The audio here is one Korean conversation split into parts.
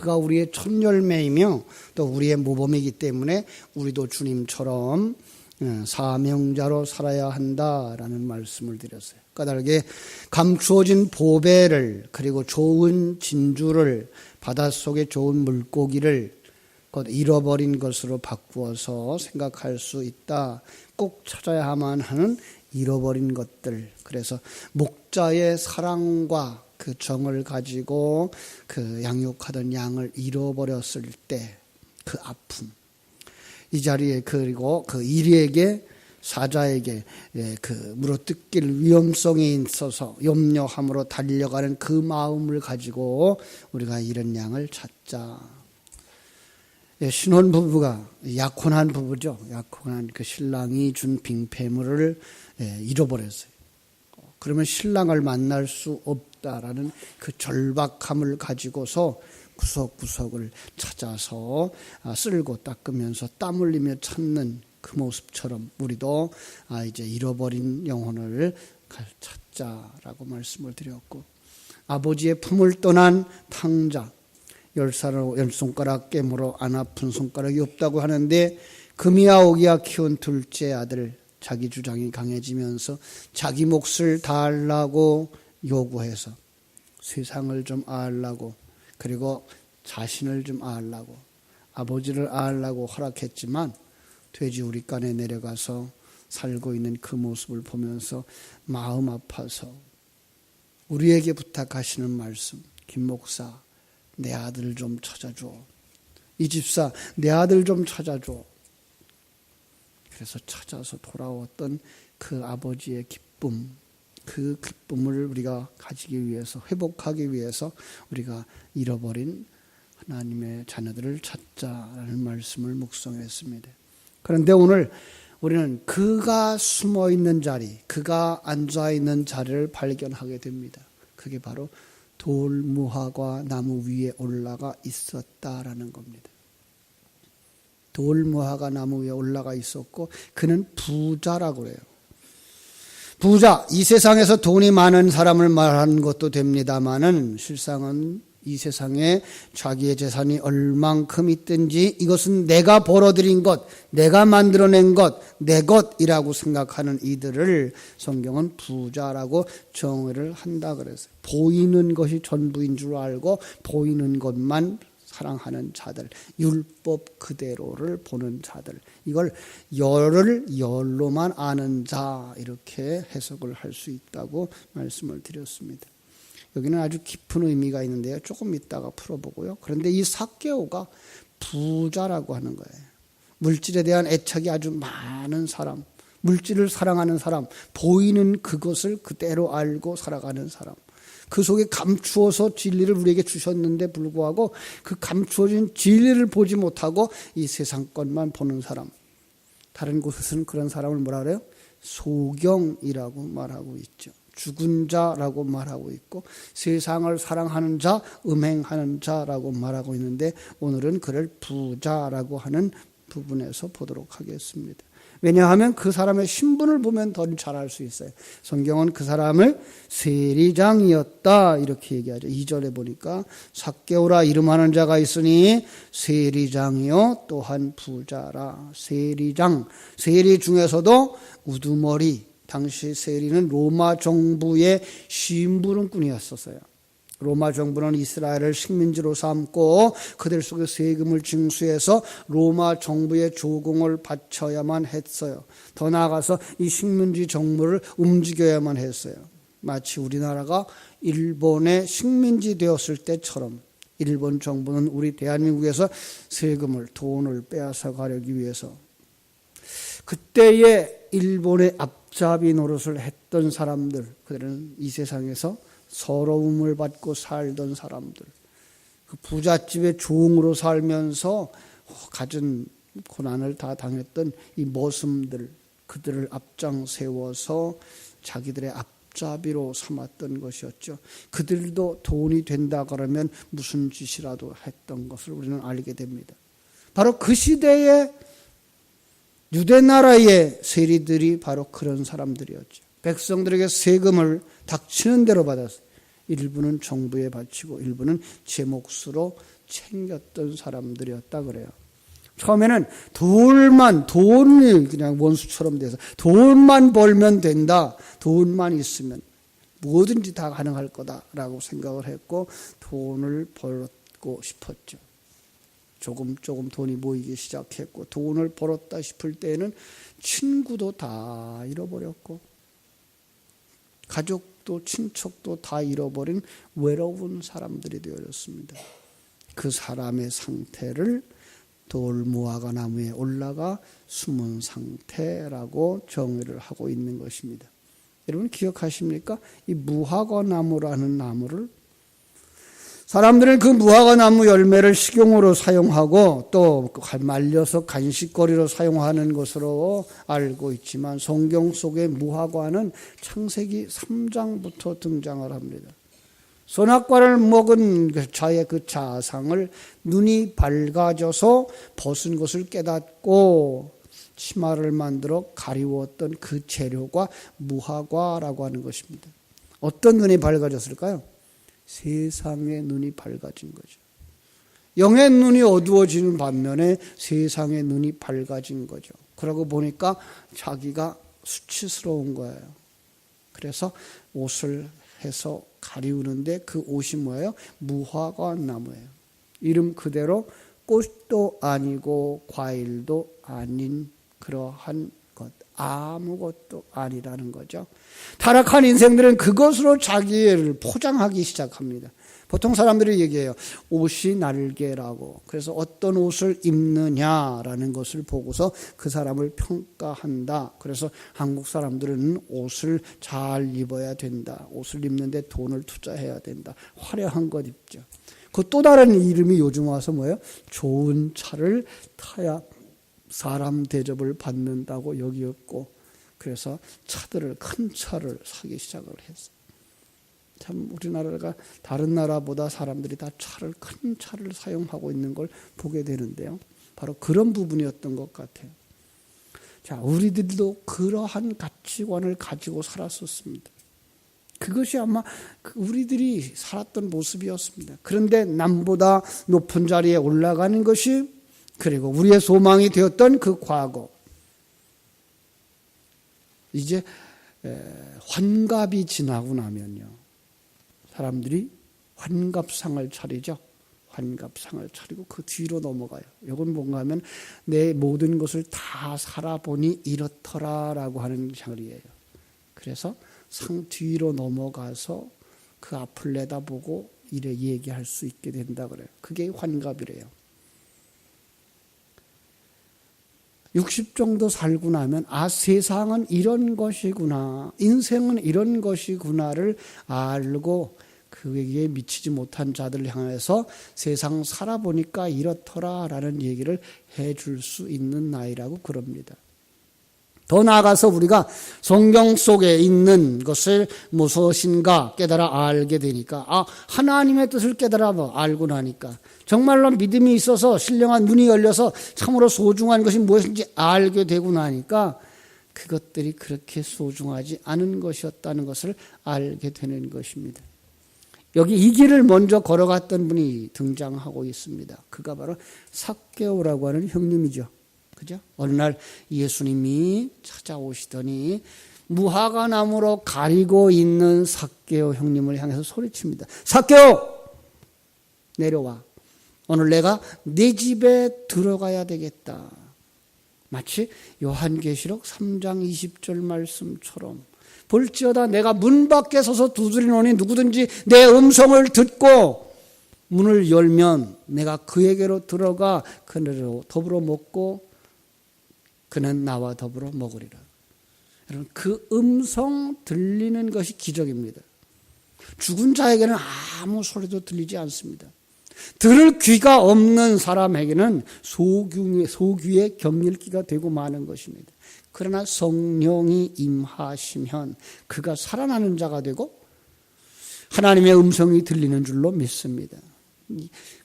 그가 우리의 첫 열매이며 또 우리의 모범이기 때문에 우리도 주님처럼 사명자로 살아야 한다라는 말씀을 드렸어요. 까닭에 감추어진 보배를 그리고 좋은 진주를 바닷속에 좋은 물고기를 잃어버린 것으로 바꾸어서 생각할 수 있다. 꼭 찾아야만 하는 잃어버린 것들. 그래서 목자의 사랑과 그 정을 가지고 그 양육하던 양을 잃어버렸을 때 그 아픔. 이 자리에 그리고 그 이리에게 사자에게 그 물어뜯길 위험성이 있어서 염려함으로 달려가는 그 마음을 가지고 우리가 이런 양을 찾자. 신혼부부가 약혼한 부부죠. 약혼한 그 신랑이 준 빙패물을 잃어버렸어요. 그러면 신랑을 만날 수 없다라는 그 절박함을 가지고서 구석구석을 찾아서 쓸고 닦으면서 땀 흘리며 찾는 그 모습처럼 우리도 이제 잃어버린 영혼을 찾자라고 말씀을 드렸고, 아버지의 품을 떠난 탕자, 10손가락 깨물어 안 아픈 손가락이 없다고 하는데 금이야 오기야 키운 둘째 아들, 자기 주장이 강해지면서 자기 몫을 다하려고 요구해서 세상을 좀 아하려고 그리고 자신을 좀 아하려고 아버지를 아하려고 허락했지만 돼지우리간에 내려가서 살고 있는 그 모습을 보면서 마음 아파서 우리에게 부탁하시는 말씀, 김 목사 내 아들 좀 찾아줘. 이 집사 내 아들 좀 찾아줘. 그래서 찾아서 돌아왔던 그 아버지의 기쁨, 그 기쁨을 우리가 가지기 위해서, 회복하기 위해서 우리가 잃어버린 하나님의 자녀들을 찾자라는 말씀을 묵상했습니다. 그런데 오늘 우리는 그가 숨어있는 자리, 그가 앉아있는 자리를 발견하게 됩니다. 그게 바로 돌무화과 나무 위에 올라가 있었다라는 겁니다. 돌무화과 나무 위에 올라가 있었고 그는 부자라고 그래요. 부자, 이 세상에서 돈이 많은 사람을 말하는 것도 됩니다마는 실상은 이 세상에 자기의 재산이 얼만큼 있든지 이것은 내가 벌어들인 것, 내가 만들어낸 것, 내 것이라고 생각하는 이들을 성경은 부자라고 정의를 한다 그랬어요. 보이는 것이 전부인 줄 알고 보이는 것만 사랑하는 자들, 율법 그대로를 보는 자들, 이걸 열을 열로만 아는 자 이렇게 해석을 할 수 있다고 말씀을 드렸습니다. 여기는 아주 깊은 의미가 있는데요. 조금 이따가 풀어보고요. 그런데 이 삭개오가 부자라고 하는 거예요. 물질에 대한 애착이 아주 많은 사람, 물질을 사랑하는 사람, 보이는 그것을 그대로 알고 살아가는 사람, 그 속에 감추어서 진리를 우리에게 주셨는데 불구하고 그 감추어진 진리를 보지 못하고 이 세상 것만 보는 사람. 다른 곳에서는 그런 사람을 뭐라 그래요? 소경이라고 말하고 있죠. 죽은 자라고 말하고 있고 세상을 사랑하는 자, 음행하는 자라고 말하고 있는데 오늘은 그를 부자라고 하는 부분에서 보도록 하겠습니다. 왜냐하면 그 사람의 신분을 보면 더 잘 알 수 있어요. 성경은 그 사람을 세리장이었다 이렇게 얘기하죠. 2절에 보니까 삭개오라 이름하는 자가 있으니 세리장이요 또한 부자라. 세리장, 세리 중에서도 우두머리, 당시 세리는 로마 정부의 심부름꾼이었었어요. 로마 정부는 이스라엘을 식민지로 삼고 그들 속에 세금을 징수해서 로마 정부의 조공을 바쳐야만 했어요. 더 나아가서 이 식민지 정부를 움직여야만 했어요. 마치 우리나라가 일본의 식민지 되었을 때처럼 일본 정부는 우리 대한민국에서 세금을, 돈을 빼앗아 가려기 위해서 그때의 일본의 앞잡이 노릇을 했던 사람들, 그들은 이 세상에서 서러움을 받고 살던 사람들, 그 부잣집의 종으로 살면서 갖은 고난을 다 당했던 이 머슴들, 그들을 앞장 세워서 자기들의 앞잡이로 삼았던 것이었죠. 그들도 돈이 된다 그러면 무슨 짓이라도 했던 것을 우리는 알게 됩니다. 바로 그 시대의 유대 나라의 세리들이 바로 그런 사람들이었죠. 백성들에게 세금을 닥치는 대로 받았어요. 일부는 정부에 바치고 일부는 제 몫으로 챙겼던 사람들이었다 그래요. 처음에는 돈이 그냥 원수처럼 돼서 돈만 벌면 된다. 돈만 있으면 뭐든지 다 가능할 거다라고 생각을 했고 돈을 벌고 싶었죠. 조금 돈이 모이기 시작했고 돈을 벌었다 싶을 때에는 친구도 다 잃어버렸고 가족도 친척도 다 잃어버린 외로운 사람들이 되어졌습니다. 그 사람의 상태를 돌무화과 나무에 올라가 숨은 상태라고 정의를 하고 있는 것입니다. 여러분 기억하십니까? 이 무화과 나무라는 나무를 사람들은 그 무화과 나무 열매를 식용으로 사용하고 또 말려서 간식거리로 사용하는 것으로 알고 있지만 성경 속의 무화과는 창세기 3장부터 등장을 합니다. 선악과를 먹은 자의 그 자상을 눈이 밝아져서 벗은 것을 깨닫고 치마를 만들어 가리웠던 그 재료가 무화과라고 하는 것입니다. 어떤 눈이 밝아졌을까요? 세상의 눈이 밝아진 거죠. 영의 눈이 어두워지는 반면에 세상의 눈이 밝아진 거죠. 그러고 보니까 자기가 수치스러운 거예요. 그래서 옷을 해서 가리우는데 그 옷이 뭐예요? 무화과 나무예요. 이름 그대로 꽃도 아니고 과일도 아닌 그러한 것, 아무것도 아니라는 거죠. 타락한 인생들은 그것으로 자기를 포장하기 시작합니다. 보통 사람들이 얘기해요. 옷이 날개라고. 그래서 어떤 옷을 입느냐라는 것을 보고서 그 사람을 평가한다. 그래서 한국 사람들은 옷을 잘 입어야 된다. 옷을 입는데 돈을 투자해야 된다. 화려한 것 입죠. 그 또 다른 이름이 요즘 와서 뭐예요? 좋은 차를 타야 사람 대접을 받는다고 여기었고, 그래서 큰 차를 사기 시작을 했어요. 참 우리나라가 다른 나라보다 사람들이 다 큰 차를 사용하고 있는 걸 보게 되는데요. 바로 그런 부분이었던 것 같아요. 자, 우리들도 그러한 가치관을 가지고 살았었습니다. 그것이 아마 우리들이 살았던 모습이었습니다. 그런데 남보다 높은 자리에 올라가는 것이, 그리고 우리의 소망이 되었던 그 과거, 이제 환갑이 지나고 나면요, 사람들이 환갑상을 차리죠. 환갑상을 차리고 그 뒤로 넘어가요. 이건 뭔가 하면 내 모든 것을 다 살아보니 이렇더라라고 하는 자리예요. 그래서 상 뒤로 넘어가서 그 앞을 내다보고 이래 얘기할 수 있게 된다 그래요. 그게 환갑이래요. 60 정도 살고 나면 세상은 이런 것이구나, 인생은 이런 것이구나를 알고 그에 미치지 못한 자들을 향해서 세상 살아보니까 이렇더라라는 얘기를 해줄 수 있는 나이라고 그럽니다. 더 나아가서 우리가 성경 속에 있는 것을 무엇인가 깨달아 알게 되니까, 하나님의 뜻을 깨달아 알고 나니까 정말로 믿음이 있어서 신령한 눈이 열려서 참으로 소중한 것이 무엇인지 알게 되고 나니까 그것들이 그렇게 소중하지 않은 것이었다는 것을 알게 되는 것입니다. 여기 이 길을 먼저 걸어갔던 분이 등장하고 있습니다. 그가 바로 삭개오라고 하는 형님이죠. 그죠? 어느 날 예수님이 찾아오시더니 무화과 나무로 가리고 있는 삭개오 형님을 향해서 소리칩니다. 삭개오! 내려와. 오늘 내가 네 집에 들어가야 되겠다. 마치 요한계시록 3장 20절 말씀처럼, 볼지어다 내가 문 밖에 서서 두드리노니 누구든지 내 음성을 듣고 문을 열면 내가 그에게로 들어가 그네로 더불어 먹고 그는 나와 더불어 먹으리라. 여러분, 그 음성 들리는 것이 기적입니다. 죽은 자에게는 아무 소리도 들리지 않습니다. 들을 귀가 없는 사람에게는 소귀의 경일기가 되고 마는 것입니다. 그러나 성령이 임하시면 그가 살아나는 자가 되고 하나님의 음성이 들리는 줄로 믿습니다.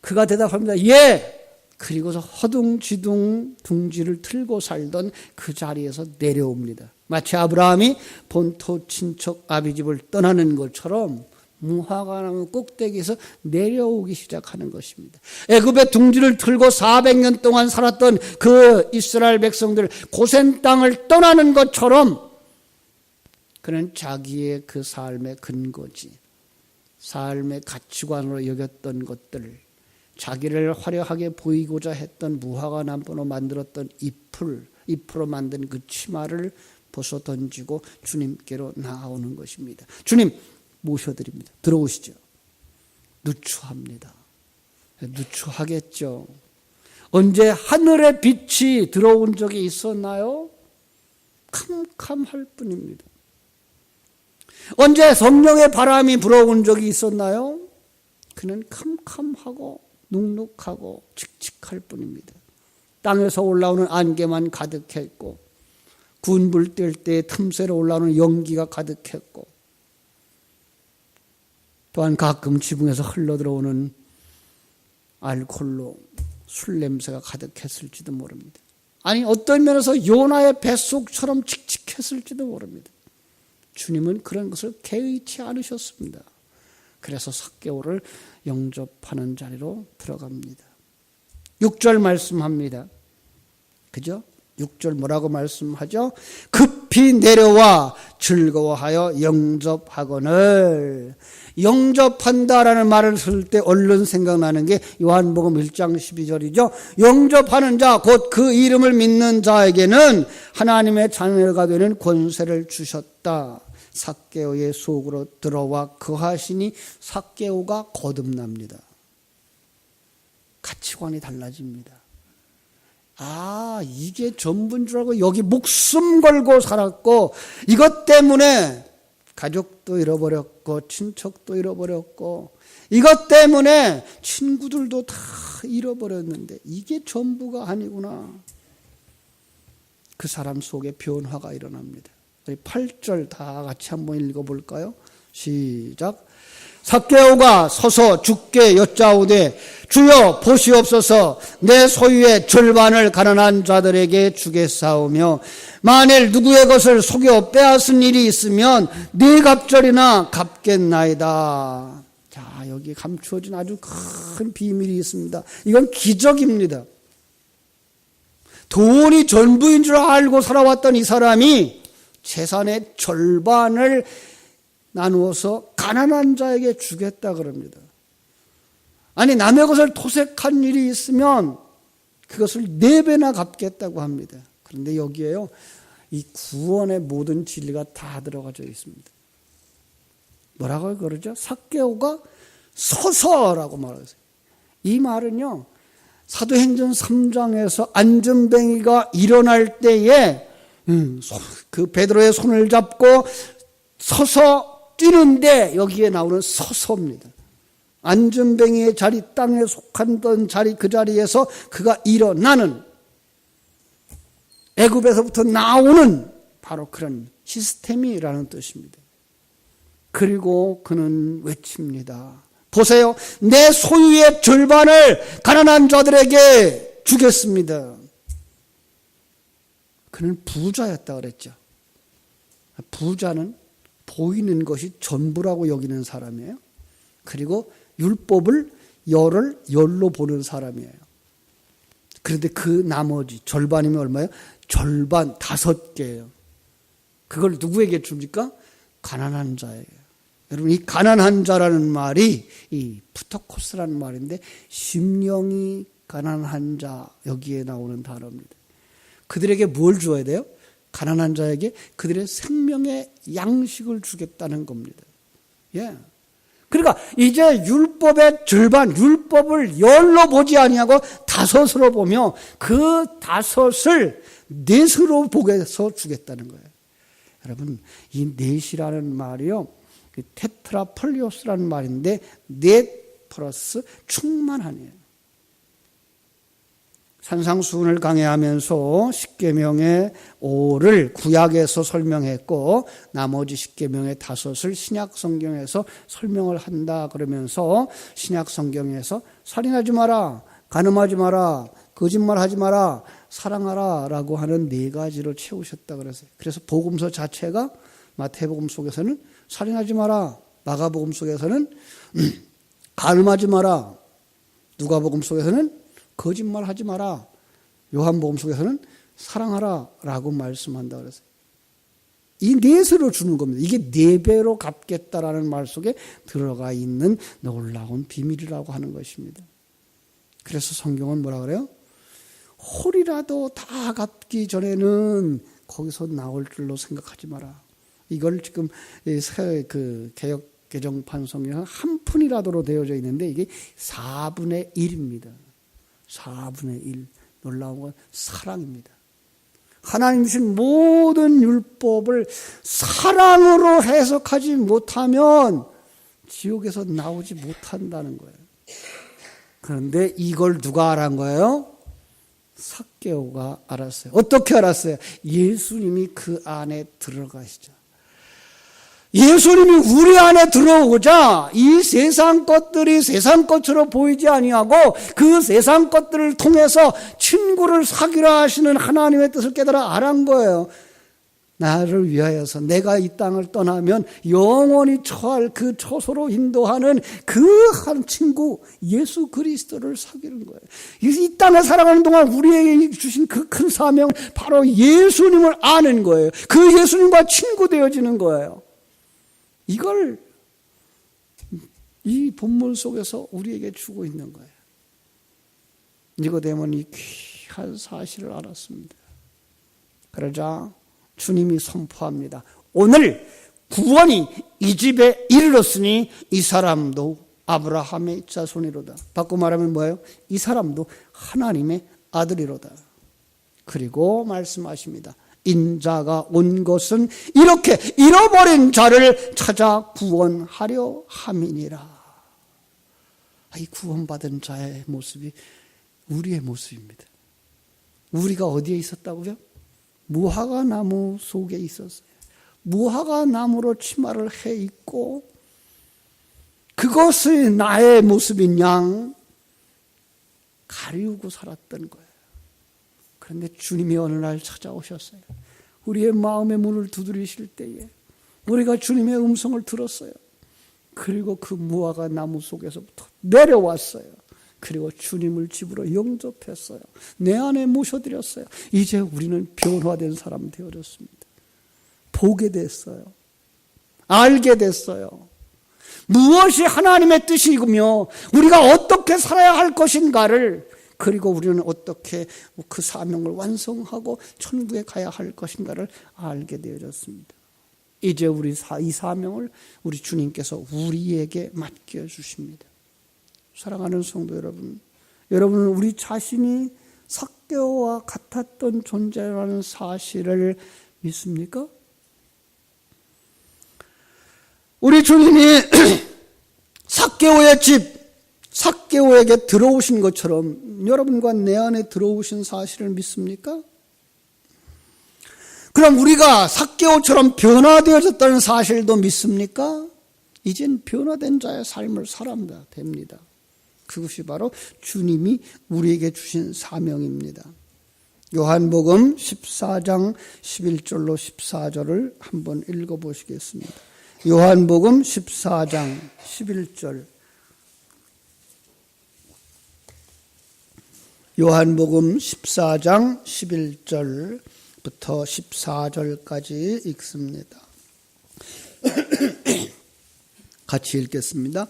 그가 대답합니다. 예! 그리고서 허둥지둥 둥지를 틀고 살던 그 자리에서 내려옵니다. 마치 아브라함이 본토 친척 아비집을 떠나는 것처럼 무화과나무 꼭대기에서 내려오기 시작하는 것입니다. 애굽의 둥지를 틀고 400년 동안 살았던 그 이스라엘 백성들 고센 땅을 떠나는 것처럼 그는 자기의 그 삶의 근거지, 삶의 가치관으로 여겼던 것들, 자기를 화려하게 보이고자 했던 무화과 나무로 만들었던 잎으로 만든 그 치마를 벗어 던지고 주님께로 나아오는 것입니다. 주님 모셔드립니다. 들어오시죠. 누추합니다. 누추하겠죠. 언제 하늘의 빛이 들어온 적이 있었나요? 캄캄할 뿐입니다. 언제 성령의 바람이 불어온 적이 있었나요? 그는 캄캄하고 눅눅하고 칙칙할 뿐입니다. 땅에서 올라오는 안개만 가득했고 군불 뗄 때 틈새로 올라오는 연기가 가득했고 또한 가끔 지붕에서 흘러들어오는 알코올로 술 냄새가 가득했을지도 모릅니다. 아니 어떤 면에서 요나의 뱃속처럼 칙칙했을지도 모릅니다. 주님은 그런 것을 개의치 않으셨습니다. 그래서 삭개오를 영접하는 자리로 들어갑니다. 6절 말씀합니다. 그죠? 6절 뭐라고 말씀하죠? 급히 내려와 즐거워하여 영접하거늘. 영접한다라는 말을 쓸 때 얼른 생각나는 게 요한복음 1장 12절이죠. 영접하는 자, 곧 그 이름을 믿는 자에게는 하나님의 자녀가 되는 권세를 주셨다. 삭개오의 속으로 들어와 거하시니 삭개오가 거듭납니다. 가치관이 달라집니다. 아, 이게 전부인 줄 알고 여기 목숨 걸고 살았고 이것 때문에 가족도 잃어버렸고 친척도 잃어버렸고 이것 때문에 친구들도 다 잃어버렸는데 이게 전부가 아니구나. 그 사람 속에 변화가 일어납니다. 8절 다 같이 한번 읽어볼까요? 시작. 삭개오가 서서 주께 여짜오되 주여 보시옵소서 내 소유의 절반을 가난한 자들에게 주겠사오며 만일 누구의 것을 속여 빼앗은 일이 있으면 네 갑절이나 갚겠나이다. 자, 여기 감추어진 아주 큰 비밀이 있습니다. 이건 기적입니다. 돈이 전부인 줄 알고 살아왔던 이 사람이 재산의 절반을 나누어서 가난한 자에게 주겠다 그럽니다. 아니 남의 것을 토색한 일이 있으면 그것을 4배나 갚겠다고 합니다. 그런데 여기에요, 이 구원의 모든 진리가 다 들어가져 있습니다. 뭐라고 그러죠? 삭개오가 서서라고 말하세요. 이 말은요, 사도행전 3장에서 안전뱅이가 일어날 때에 그 베드로의 손을 잡고 서서 뛰는데 여기에 나오는 서서입니다. 안전뱅이의 자리, 땅에 속한 자리, 그 자리에서 그가 일어나는, 애굽에서부터 나오는 바로 그런 시스템이라는 뜻입니다. 그리고 그는 외칩니다. 보세요. 내 소유의 절반을 가난한 자들에게 주겠습니다. 그는 부자였다 그랬죠. 부자는 보이는 것이 전부라고 여기는 사람이에요. 그리고 율법을 열로 보는 사람이에요. 그런데 그 나머지 절반이면 얼마예요? 절반 5개예요. 그걸 누구에게 줍니까? 가난한 자에게. 여러분, 이 가난한 자라는 말이 이 푸토코스라는 말인데 심령이 가난한 자, 여기에 나오는 단어입니다. 그들에게 뭘 줘야 돼요? 가난한 자에게 그들의 생명의 양식을 주겠다는 겁니다. 예. 그러니까 이제 율법의 절반, 율법을 열로 보지 아니하고 5으로 보며 그 5을 넷으로 보게 해서 주겠다는 거예요. 여러분, 이 넷이라는 말이요, 테트라폴리오스라는 말인데 넷 플러스 충만하네요. 산상수훈을 강해하면서 십계명의 5를 구약에서 설명했고 나머지 십계명의 5을 신약 성경에서 설명을 한다 그러면서 신약 성경에서 살인하지 마라, 간음하지 마라, 거짓말하지 마라, 사랑하라 라고 하는 4가지를 채우셨다 그랬어요. 그래서 복음서 자체가 마태복음 속에서는 살인하지 마라, 마가복음 속에서는 간음하지 마라. 누가복음 속에서는 거짓말하지 마라. 요한복음 속에서는 사랑하라 라고 말씀한다 그랬어요. 이 넷으로 주는 겁니다. 이게 4배로 갚겠다라는 말 속에 들어가 있는 놀라운 비밀이라고 하는 것입니다. 그래서 성경은 뭐라 그래요? 홀이라도 다 갚기 전에는 거기서 나올 줄로 생각하지 마라. 이걸 지금 개역 개정판 성경은 한 푼이라도로 되어져 있는데 이게 4분의 1입니다. 4분의 1. 놀라운 건 사랑입니다. 하나님 주신 모든 율법을 사랑으로 해석하지 못하면 지옥에서 나오지 못한다는 거예요. 그런데 이걸 누가 알은 거예요? 삭개오가 알았어요. 어떻게 알았어요? 예수님이 그 안에 들어가시죠. 예수님이 우리 안에 들어오자 이 세상 것들이 세상 것으로 보이지 아니하고 그 세상 것들을 통해서 친구를 사귀라 하시는 하나님의 뜻을 깨달아 알은 거예요. 나를 위하여서 내가 이 땅을 떠나면 영원히 처할 그 처소로 인도하는 그 한 친구 예수 그리스도를 사귀는 거예요. 이 땅에 살아가는 동안 우리에게 주신 그 큰 사명 바로 예수님을 아는 거예요. 그 예수님과 친구 되어지는 거예요. 이걸 이 본문 속에서 우리에게 주고 있는 거예요. 니고데모는 귀한 사실을 알았습니다. 그러자 주님이 선포합니다. 오늘 구원이 이 집에 이르렀으니 이 사람도 아브라함의 자손이로다. 바꿔 말하면 뭐예요? 이 사람도 하나님의 아들이로다. 그리고 말씀하십니다. 인자가 온 것은 이렇게 잃어버린 자를 찾아 구원하려 함이니라. 이 구원받은 자의 모습이 우리의 모습입니다. 우리가 어디에 있었다고요? 무화과 나무 속에 있었어요. 무화과 나무로 치마를 해 입고 그것이 나의 모습인 양 가리우고 살았던 거예요. 그런데 주님이 어느 날 찾아오셨어요. 우리의 마음의 문을 두드리실 때에 우리가 주님의 음성을 들었어요. 그리고 그 무화과 나무 속에서부터 내려왔어요. 그리고 주님을 집으로 영접했어요. 내 안에 모셔드렸어요. 이제 우리는 변화된 사람 되어졌습니다. 보게 됐어요. 알게 됐어요. 무엇이 하나님의 뜻이며 우리가 어떻게 살아야 할 것인가를, 그리고 우리는 어떻게 그 사명을 완성하고 천국에 가야 할 것인가를 알게 되어졌습니다. 이제 이 사명을 우리 주님께서 우리에게 맡겨주십니다. 사랑하는 성도 여러분, 여러분은 우리 자신이 삭개오와 같았던 존재라는 사실을 믿습니까? 우리 주님이 삭개오의 집, 삭개오에게 들어오신 것처럼 여러분과 내 안에 들어오신 사실을 믿습니까? 그럼 우리가 삭개오처럼 변화되어졌다는 사실도 믿습니까? 이젠 변화된 자의 삶을 살아야 됩니다. 그것이 바로 주님이 우리에게 주신 사명입니다. 요한복음 14장 11절로 14절을 한번 읽어보시겠습니다. 요한복음 14장 11절. 요한복음 14장 11절부터 14절까지 읽습니다. 같이 읽겠습니다.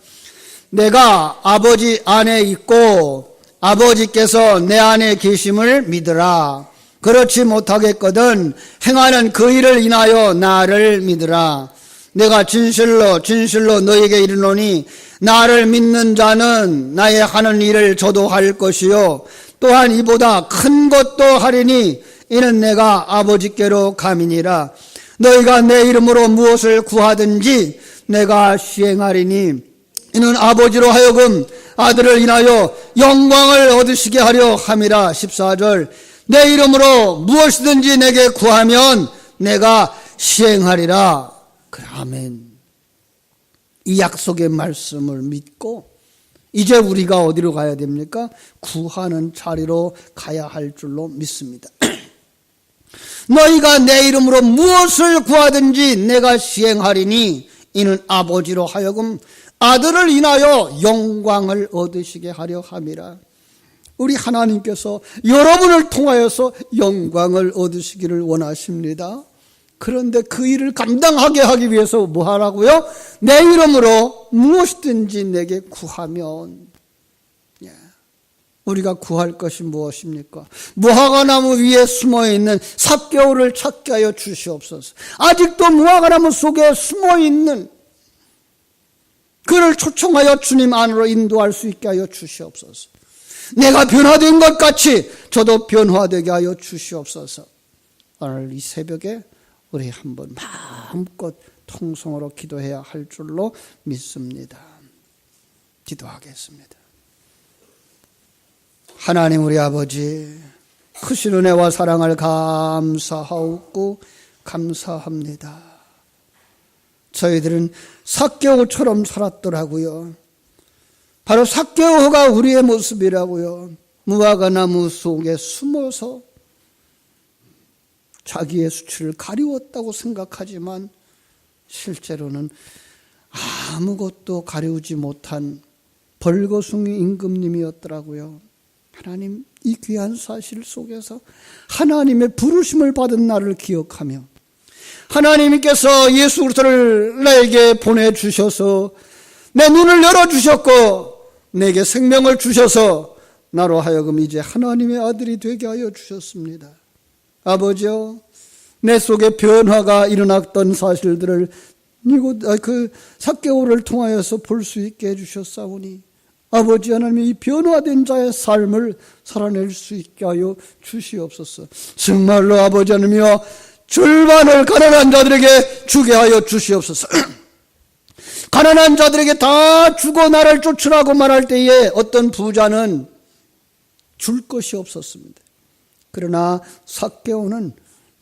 내가 아버지 안에 있고 아버지께서 내 안에 계심을 믿으라. 그렇지 못하겠거든 행하는 그 일을 인하여 나를 믿으라. 내가 진실로 진실로 너에게 이르노니 나를 믿는 자는 나의 하는 일을 저도 할 것이요 또한 이보다 큰 것도 하리니 이는 내가 아버지께로 감이니라. 너희가 내 이름으로 무엇을 구하든지 내가 시행하리니 이는 아버지로 하여금 아들을 인하여 영광을 얻으시게 하려 함이라. 14절. 내 이름으로 무엇이든지 내게 구하면 내가 시행하리라. 그래, 아멘. 이 약속의 말씀을 믿고 이제 우리가 어디로 가야 됩니까? 구하는 자리로 가야 할 줄로 믿습니다. 너희가 내 이름으로 무엇을 구하든지 내가 시행하리니 이는 아버지로 하여금 아들을 인하여 영광을 얻으시게 하려 함이라. 우리 하나님께서 여러분을 통하여서 영광을 얻으시기를 원하십니다. 그런데 그 일을 감당하게 하기 위해서 뭐 하라고요? 내 이름으로 무엇이든지 내게 구하면. 우리가 구할 것이 무엇입니까? 무화과나무 위에 숨어있는 삭개오를 찾게 하여 주시옵소서. 아직도 무화과나무 속에 숨어있는 그를 초청하여 주님 안으로 인도할 수 있게 하여 주시옵소서. 내가 변화된 것 같이 저도 변화되게 하여 주시옵소서. 오늘 이 새벽에 우리 한번 마음껏 통성으로 기도해야 할 줄로 믿습니다. 기도하겠습니다. 하나님 우리 아버지, 크신 은혜와 사랑을 감사하고 감사합니다. 저희들은 삭개오처럼 살았더라고요. 바로 삭개오가 우리의 모습이라고요. 무화과나무 속에 숨어서 자기의 수치를 가리웠다고 생각하지만 실제로는 아무것도 가리우지 못한 벌거숭이 임금님이었더라고요. 하나님, 이 귀한 사실 속에서 하나님의 부르심을 받은 나를 기억하며 하나님께서 예수 그리스도를 나에게 보내주셔서 내 눈을 열어주셨고 내게 생명을 주셔서 나로 하여금 이제 하나님의 아들이 되게 하여 주셨습니다. 아버지요, 내 속에 변화가 일어났던 사실들을 그 삭개오를 통하여서 볼 수 있게 해주셨사오니 아버지 하나님이 이 변화된 자의 삶을 살아낼 수 있게 하여 주시옵소서. 정말로 아버지 하나님이여, 절반을 가난한 자들에게 주게 하여 주시옵소서. 가난한 자들에게 다 주고 나를 쫓으라고 말할 때에 어떤 부자는 줄 것이 없었습니다. 그러나 삭개오는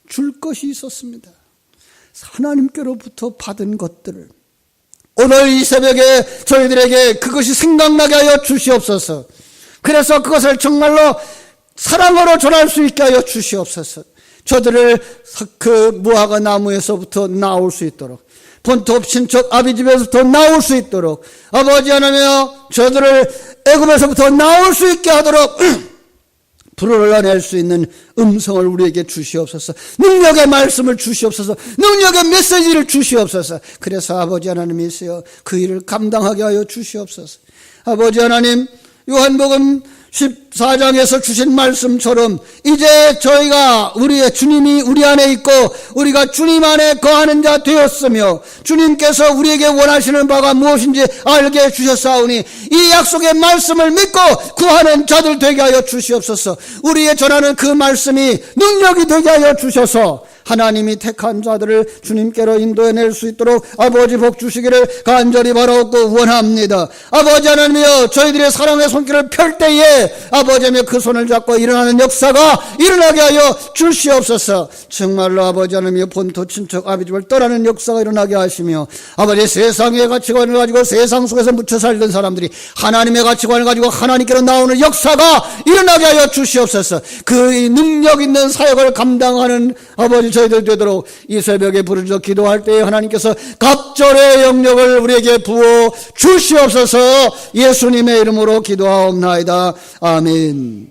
줄 것이 있었습니다. 하나님께로부터 받은 것들을 오늘 이 새벽에 저희들에게 그것이 생각나게 하여 주시옵소서. 그래서 그것을 정말로 사랑으로 전할 수 있게 하여 주시옵소서. 저들을 그 무화과 나무에서부터 나올 수 있도록, 본토 친척 아비 집에서부터 나올 수 있도록, 아버지 하나님이여 저들을 애굽에서부터 나올 수 있게 하도록 불어낼 수 있는 음성을 우리에게 주시옵소서. 능력의 말씀을 주시옵소서. 능력의 메시지를 주시옵소서. 그래서 아버지 하나님이시여 그 일을 감당하게 하여 주시옵소서. 아버지 하나님, 요한복음 14장에서 주신 말씀처럼 이제 저희가 우리의 주님이 우리 안에 있고 우리가 주님 안에 거하는 자 되었으며 주님께서 우리에게 원하시는 바가 무엇인지 알게 해주셨사오니 이 약속의 말씀을 믿고 구하는 자들 되게 하여 주시옵소서. 우리의 전하는 그 말씀이 능력이 되게 하여 주셔서 하나님이 택한 자들을 주님께로 인도해낼 수 있도록 아버지 복 주시기를 간절히 바라옵고 원합니다. 아버지 하나님이여 저희들의 사랑의 손길을 펼 때에 아버지 하나님 그 손을 잡고 일어나는 역사가 일어나게 하여 주시옵소서. 정말로 아버지 하나님이여 본토 친척 아비집을 떠나는 역사가 일어나게 하시며 아버지 세상의 가치관을 가지고 세상 속에서 묻혀 살던 사람들이 하나님의 가치관을 가지고 하나님께로 나오는 역사가 일어나게 하여 주시옵소서. 그 능력 있는 사역을 감당하는 아버지 저희들 되도록 이 새벽에 부르짖어 기도할 때에 하나님께서 갑절의 영역을 우리에게 부어 주시옵소서. 예수님의 이름으로 기도하옵나이다. 아멘.